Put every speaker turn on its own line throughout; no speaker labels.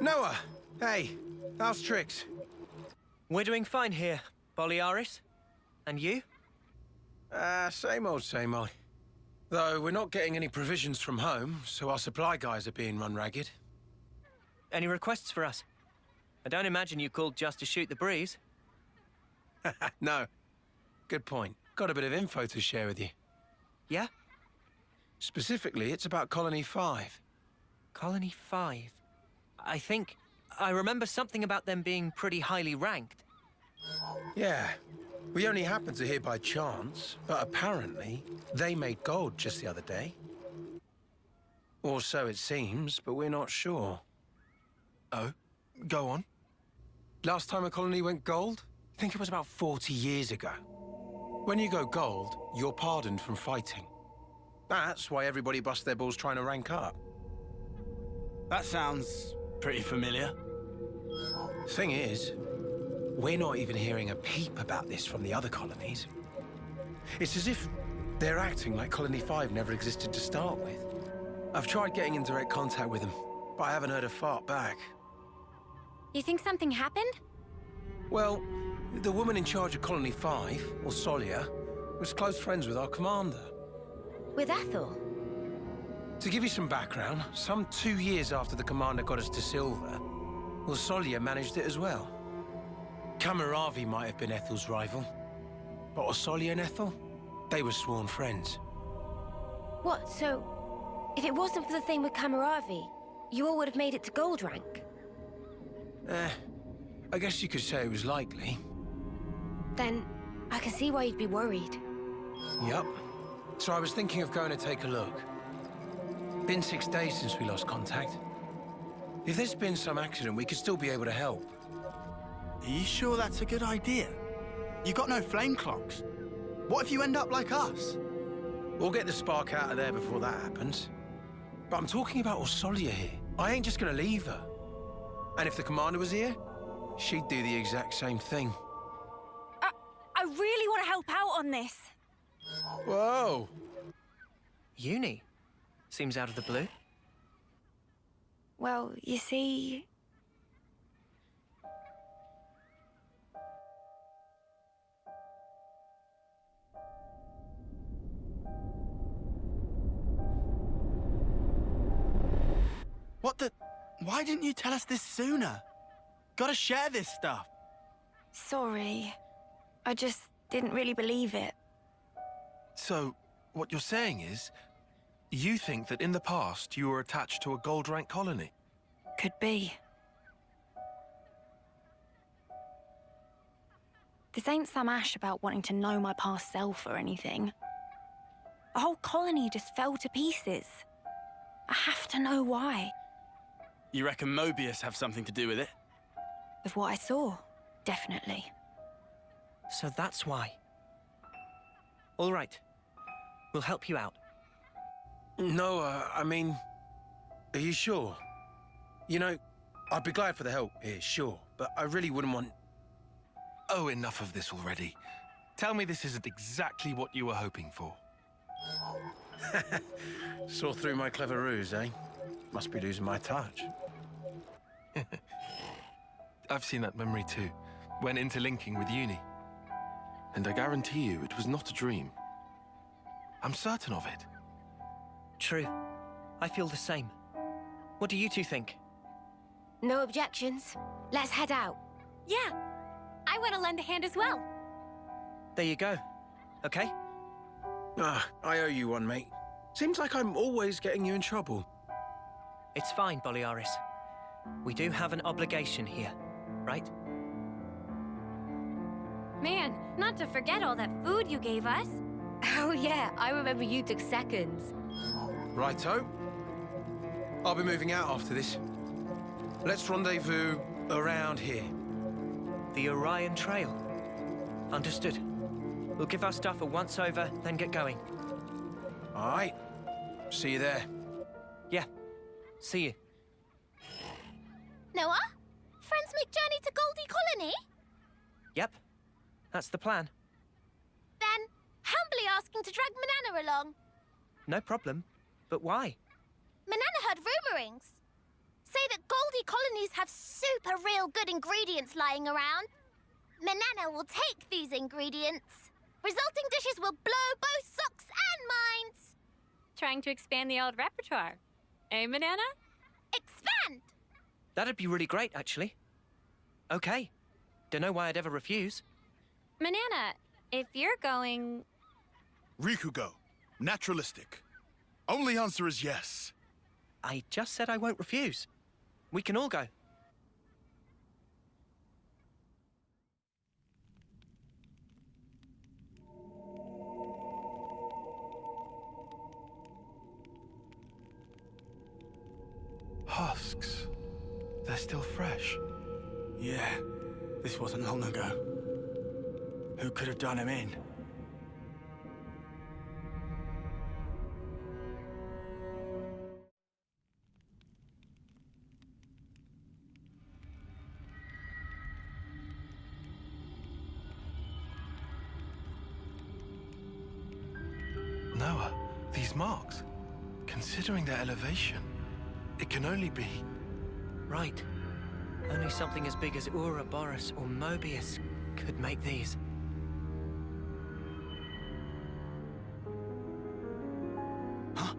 Noah! Hey, how's tricks?
We're doing fine here, Boliaris. And you?
Same old, same old. Though we're not getting any provisions from home, so our supply guys are being run ragged.
Any requests for us? I don't imagine you called just to shoot the breeze.
No. Good point. Got a bit of info to share with you.
Yeah?
Specifically, it's about Colony 5.
Colony 5. I remember something about them being pretty highly ranked.
Yeah. We only happened to hear by chance, but apparently they made gold just the other day. Or so it seems, but we're not sure.
Oh, go on.
Last time a colony went gold? I think it was about 40 years ago. When you go gold, you're pardoned from fighting. That's why everybody busts their balls trying to rank up.
That sounds pretty familiar.
Thing is, we're not even hearing a peep about this from the other colonies. It's as if they're acting like Colony 5 never existed to start with. I've tried getting in direct contact with them, but I haven't heard a fart back.
You think something happened?
Well, the woman in charge of Colony 5, or Solia, was close friends with our commander.
With Ethel?
To give you some background, some 2 years after the commander got us to silver, well, Solia managed it as well. Kamaravi might have been Ethel's rival, but Osolia and Ethel, they were sworn friends.
What, so if it wasn't for the thing with Kamaravi, you all would have made it to gold rank?
I guess you could say it was likely.
Then I can see why you'd be worried.
Yup. So I was thinking of going to take a look. Been 6 days since we lost contact. If there's been some accident, we could still be able to help.
Are you sure that's a good idea? You got no flame clocks. What if you end up like us?
We'll get the spark out of there before that happens. But I'm talking about Osolia here. I ain't just gonna leave her. And if the commander was here, she'd do the exact same thing.
I really want to help out on this.
Whoa!
Eunie? Seems out of the blue.
Well, you see...
What the... Why didn't you tell us this sooner? Gotta share this stuff.
Sorry. I just didn't really believe it.
So, what you're saying is, you think that in the past you were attached to a gold rank colony?
Could be. This ain't some ash about wanting to know my past self or anything. The whole colony just fell to pieces. I have to know why.
You reckon Mobius have something to do with it?
With what I saw, definitely.
So that's why. All right. We'll help you out.
No, I mean... Are you sure? You know, I'd be glad for the help here, sure. But I really wouldn't want...
Oh, enough of this already. Tell me this isn't exactly what you were hoping for.
Saw through my clever ruse, eh? Must be losing my touch.
I've seen that memory too, when interlinking with Eunie. And I guarantee you it was not a dream. I'm certain of it.
True. I feel the same. What do you two think?
No objections. Let's head out.
Yeah, I want to lend a hand as well.
There you go. Okay?
I owe you one, mate. Seems like I'm always getting you in trouble.
It's fine, Boliaris. We do have an obligation here, right?
Man, not to forget all that food you gave us.
Oh yeah, I remember you took seconds.
Righto. I'll be moving out after this. Let's rendezvous around here.
The Orion Trail. Understood. We'll give our stuff a once-over, then get going.
All right. See you there.
Yeah. See you.
Noah? Friends make journey to Goldie Colony?
Yep. That's the plan.
Then, humbly asking to drag Manana along.
No problem. But why?
Manana heard rumorings. say that Goldie colonies have super real good ingredients lying around. Manana will take these ingredients. Resulting dishes will blow both socks and minds.
Trying to expand the old repertoire. Eh, Manana?
Expand!
That'd be really great, actually. Okay. Don't know why I'd ever refuse.
Manana, if you're going...
Rikugo, naturalistic. Only answer is yes.
I just said I won't refuse. We can all go.
Husks. They're still fresh.
Yeah, this wasn't long ago. Who could have done him in?
Noah, these marks. Considering their elevation, it can only be...
Right. Only something as big as Ouroboros or Mobius could make these.
Huh?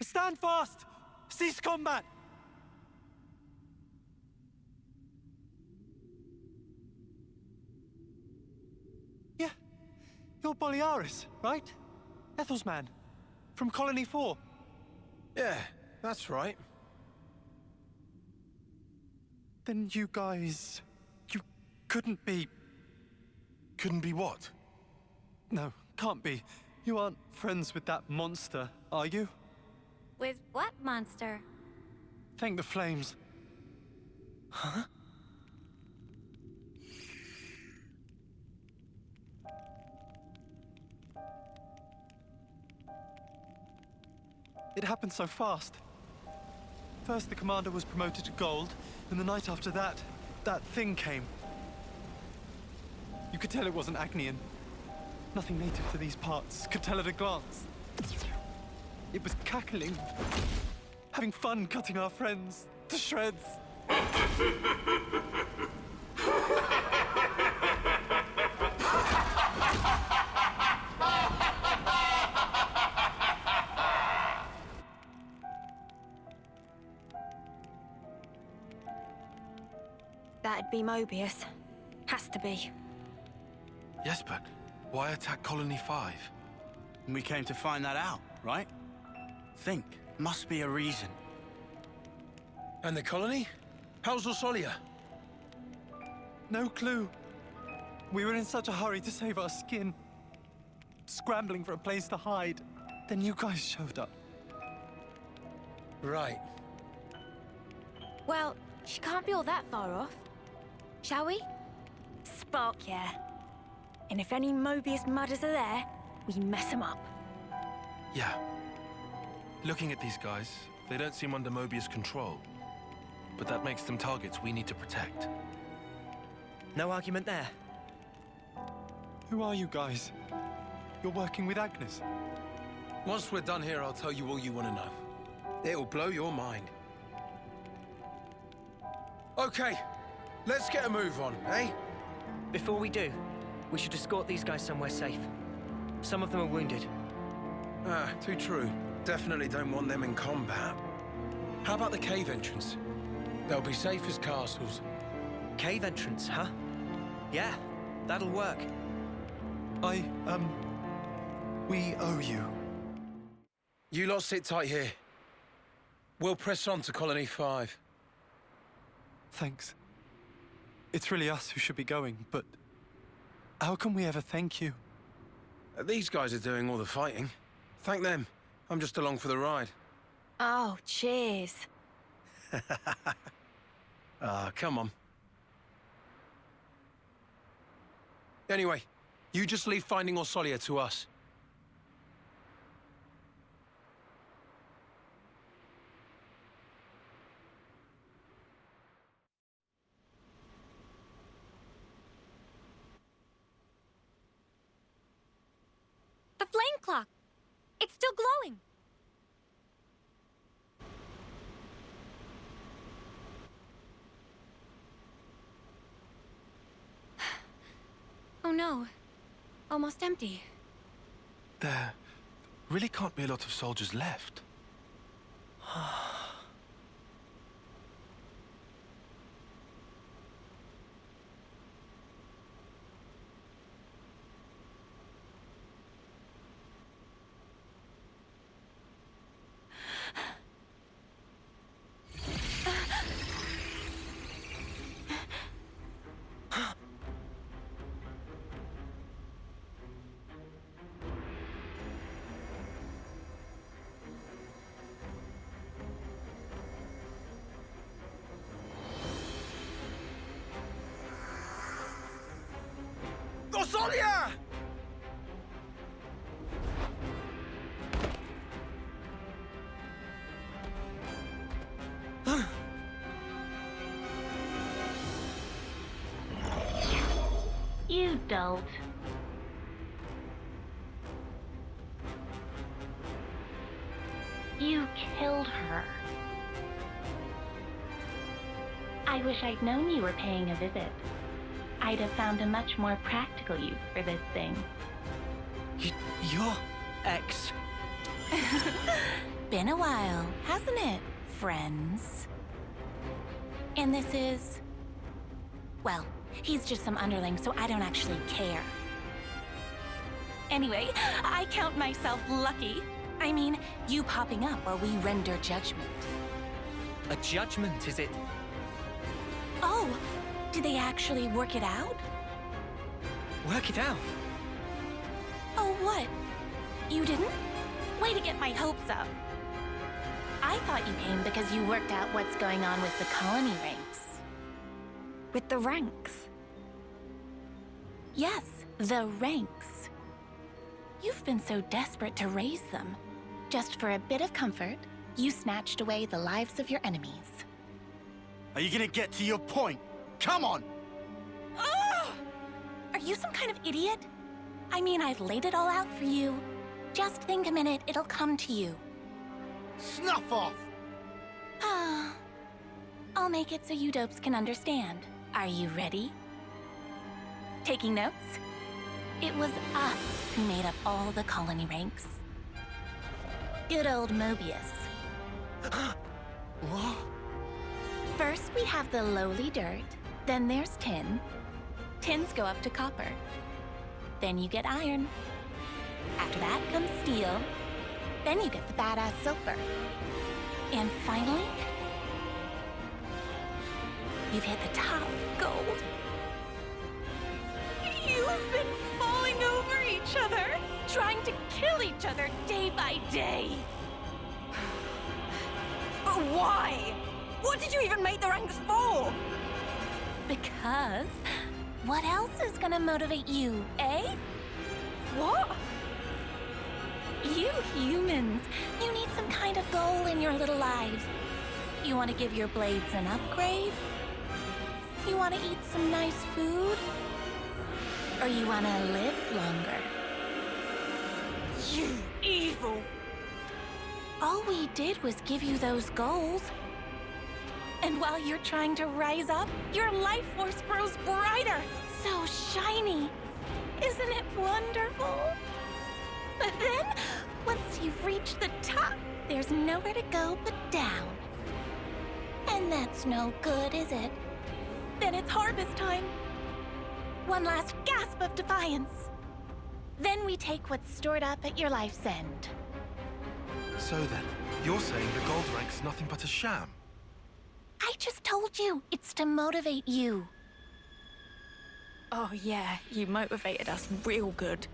Stand fast! Cease combat! Yeah, you're Boliaris, right? Ethel's man, from Colony 4.
Yeah, that's right.
Then you guys... you couldn't be...
Couldn't be what?
No, can't be. You aren't friends with that monster, are you?
With what monster?
Thank the flames.
Huh?
It happened so fast. First, the commander was promoted to gold, and the night after that, that thing came. You could tell it wasn't Agnian. Nothing native to these parts. Could tell at a glance. It was cackling, having fun cutting our friends to shreds.
That'd be Mobius. Has to be.
Yes, but why attack Colony 5?
We came to find that out, right? Think. Must be a reason.
And the colony? How's Orsolia?
No clue. We were in such a hurry to save our skin. Scrambling for a place to hide. Then you guys showed up.
Right.
Well, she can't be all that far off. Shall we?
Spark, yeah. And if any Mobius mudders are there, we mess them up.
Yeah. Looking at these guys, they don't seem under Mobius' control. But that makes them targets we need to protect.
No argument there.
Who are you guys? You're working with Agnes?
Once we're done here, I'll tell you all you want to know. It'll blow your mind. Okay, let's get a move on, eh?
Before we do, we should escort these guys somewhere safe. Some of them are wounded.
Ah, too true. Definitely don't want them in combat. How about the cave entrance? They'll be safe as castles.
Cave entrance, huh? Yeah, that'll work.
We owe you.
You lot sit tight here. We'll press on to Colony 5.
Thanks. It's really us who should be going, but how can we ever thank you?
These guys are doing all the fighting. Thank them. I'm just along for the ride.
Oh, cheers.
Ah, come on. Anyway, you just leave finding Orsolia to us.
clock. It's still glowing. Oh no. Almost empty.
There really can't be a lot of soldiers left.
Solia!
You dolt. You killed her. I wish I'd known you were paying a visit. I'd have found a much more practical use for this thing.
Your ex?
Been a while, hasn't it, friends? And this is... well, he's just some underling, so I don't actually care. Anyway, I count myself lucky. I mean, you popping up while we render judgment.
A judgment, is it?
Oh, did they actually work it out?
Work it out?
Oh, what? You didn't? Way to get my hopes up. I thought you came because you worked out what's going on with the colony ranks.
With the ranks?
Yes, the ranks. You've been so desperate to raise them. Just for a bit of comfort, you snatched away the lives of your enemies.
Are you gonna get to your point? Come on!
Ugh! Are you some kind of idiot? I mean, I've laid it all out for you. Just think a minute, it'll come to you.
Snuff off!
I'll make it so you dopes can understand. Are you ready? Taking notes? It was us who made up all the colony ranks. Good old Mobius.
What?
First, we have the lowly dirt. Then there's tin. Tins go up to copper. Then you get iron. After that comes steel. Then you get the badass silver. And finally, you've hit the top, gold. You've been falling over each other, trying to kill each other day by day.
But why? What did you even make the ranks for?
Because what else is gonna motivate you, eh?
What?
You humans, you need some kind of goal in your little lives. You want to give your blades an upgrade? You want to eat some nice food? Or you want to live longer?
You evil!
All we did was give you those goals. And while you're trying to rise up, your life force grows brighter, so shiny. Isn't it wonderful? But then, once you've reached the top, there's nowhere to go but down. And that's no good, is it? Then it's harvest time. One last gasp of defiance. Then we take what's stored up at your life's end.
So then, you're saying the gold rank's nothing but a sham?
I just told you, it's to motivate you.
Oh yeah, you motivated us real good.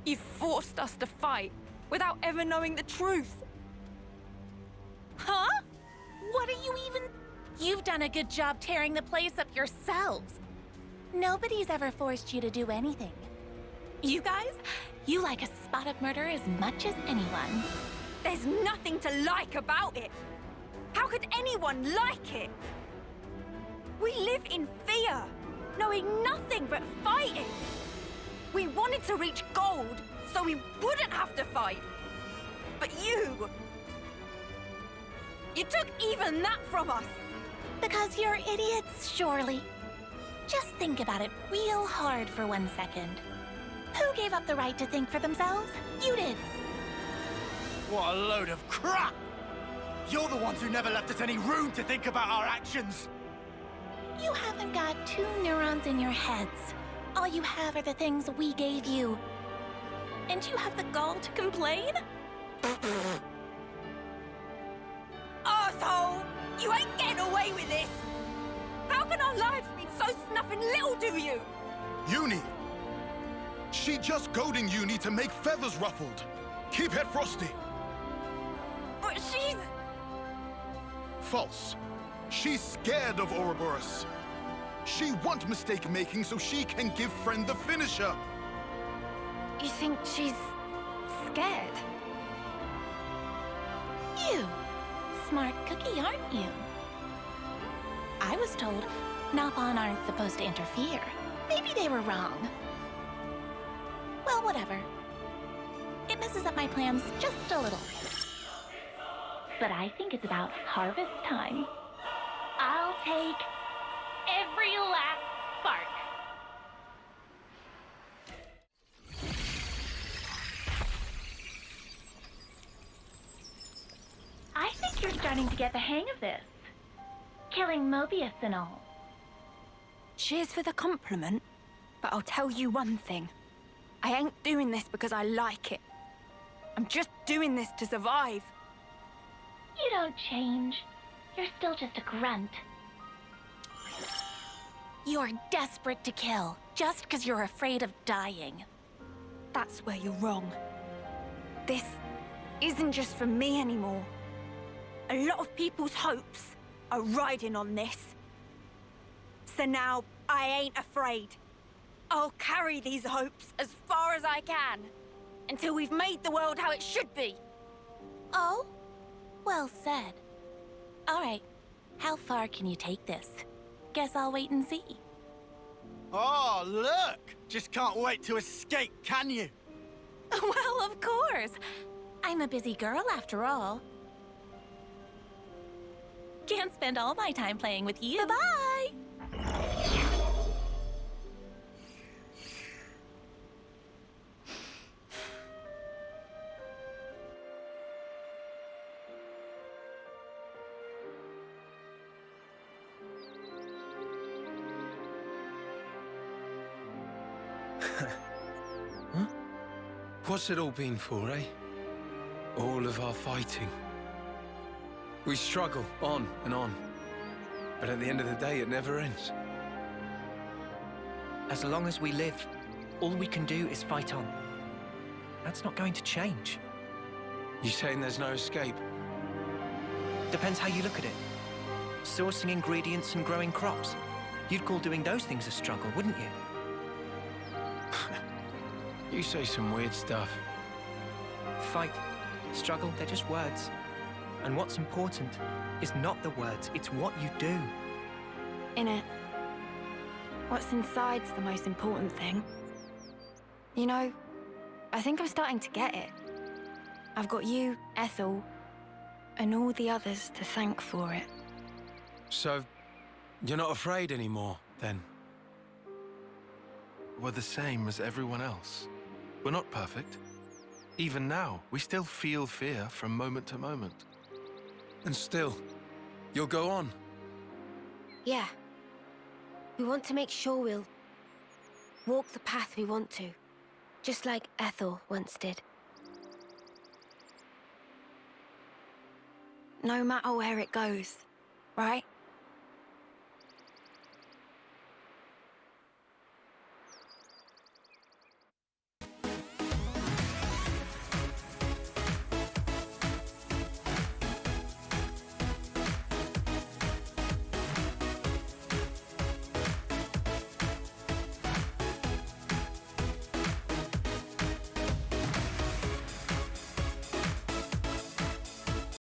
You forced us to fight without ever knowing the truth.
Huh? What are you even... You've done a good job tearing the place up yourselves. Nobody's ever forced you to do anything. You guys, you like a spot of murder as much as anyone.
There's nothing to like about it. How could anyone like it? We live in fear, knowing nothing but fighting. We wanted to reach gold, so we wouldn't have to fight. But you took even that from us.
Because you're idiots, surely. Just think about it real hard for 1 second. Who gave up the right to think for themselves? You did.
What a load of crap! You're the ones who never left us any room to think about our actions!
You haven't got 2 neurons in your heads. All you have are the things we gave you. And you have the gall to complain?
Arsehole! You ain't getting away with this! How can our lives mean so snuffing little to you?
Eunie! She just goading Eunie to make feathers ruffled. Keep it frosty.
But she's...
False. She's scared of Ouroboros. She want mistake-making so she can give friend the finisher.
You think she's scared?
You. Smart cookie, aren't you? I was told Nopon aren't supposed to interfere. Maybe they were wrong. Well, whatever. It messes up my plans just a little. But I think it's about harvest time. I'll take every last spark. I think you're starting to get the hang of this. Killing Mobius and all.
Cheers for the compliment, but I'll tell you one thing. I ain't doing this because I like it. I'm just doing this to survive.
You don't change. You're still just a grunt. You're desperate to kill, just because you're afraid of dying.
That's where you're wrong. This isn't just for me anymore. A lot of people's hopes are riding on this. So now, I ain't afraid. I'll carry these hopes as far as I can, until we've made the world how it should be.
Oh? Well said. All right, how far can you take this? Guess I'll wait and see.
Oh, look! Just can't wait to escape, can you?
Well, of course. I'm a busy girl after all. Can't spend all my time playing with you. Bye-bye!
Huh? What's it all been for, eh? All of our fighting. We struggle on and on. But at the end of the day, it never ends.
As long as we live, all we can do is fight on. That's not going to change.
You saying there's no escape?
Depends how you look at it. Sourcing ingredients and growing crops. You'd call doing those things a struggle, wouldn't you?
You say some weird stuff.
Fight, struggle, they're just words. And what's important is not the words, it's what you do.
Innit? What's inside's the most important thing. You know, I think I'm starting to get it. I've got you, Ethel, and all the others to thank for it.
So, you're not afraid anymore, then?
We're the same as everyone else. We're not perfect. Even now, we still feel fear from moment to moment.
And still, you'll go on?
Yeah. We want to make sure we'll walk the path we want to, just like Ethel once did.
No matter where it goes, right?